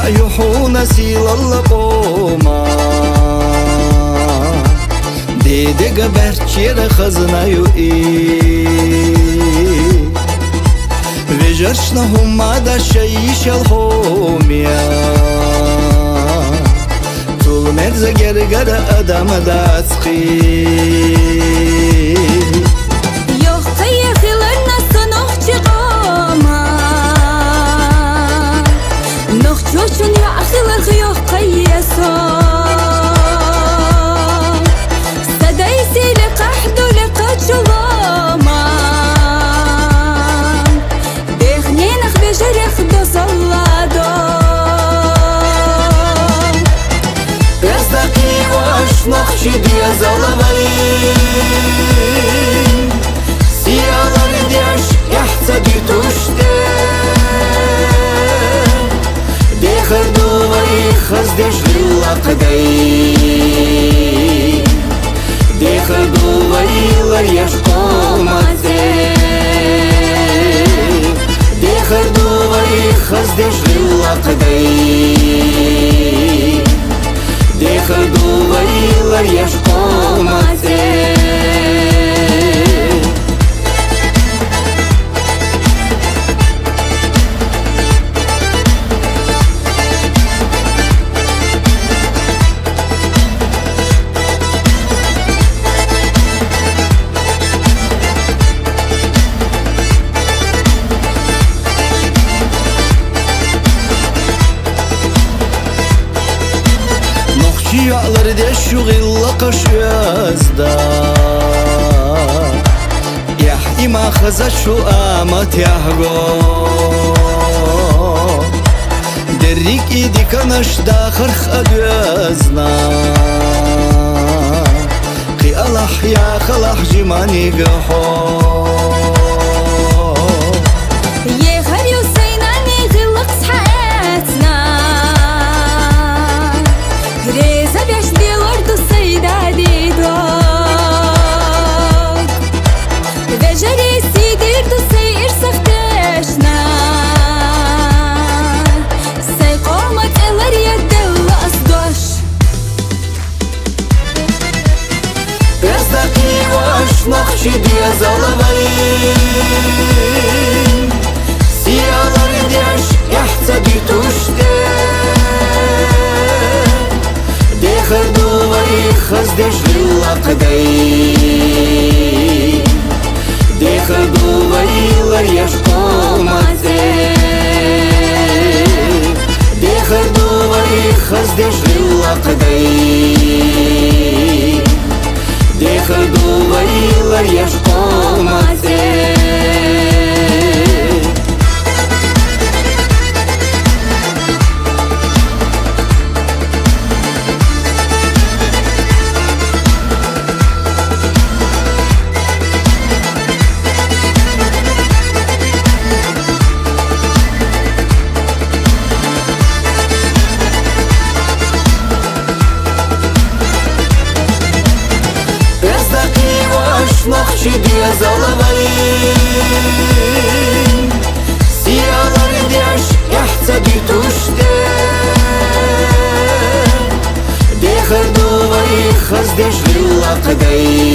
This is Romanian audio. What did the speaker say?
يحون سيل اللقوما ديدي قبر چير خزنا وجرشنهم مادا شيش الهوميا طول مرزا گرگر ادم داتقي Çocun ya ahiler yok kıyasa Sadaysi لقحدو لقجلما بيخنينخ بجريخ دو صلادو Bezdaki vaşnok şidiye zalavay Siyalar diyaş yahtsa dituşte خزدش للقدي دخلوا ويلا يشقومتي دخلوا ويخزدش للقدي دخلوا ويلا يشقومتي Yağları de şu gılla kaşıyazda Yah ima khaza şu amat yahgo Derrik idi kanaşda kırk adözna Qi Allah ya khalah jimani gaho Нахчи диye zalavayım Siyalar diyaş yahtsa dituşte Dekhardu vay khazdesh lilaqday Dekhardu vaylar yashqomate Dekhardu vay khazdesh lilaqday دخلوا ويلا يشقومتي Нахчи диye zalavayım Siyalar diyaş yahtsa dituşte Dekhardu vay khazdesh lilaqday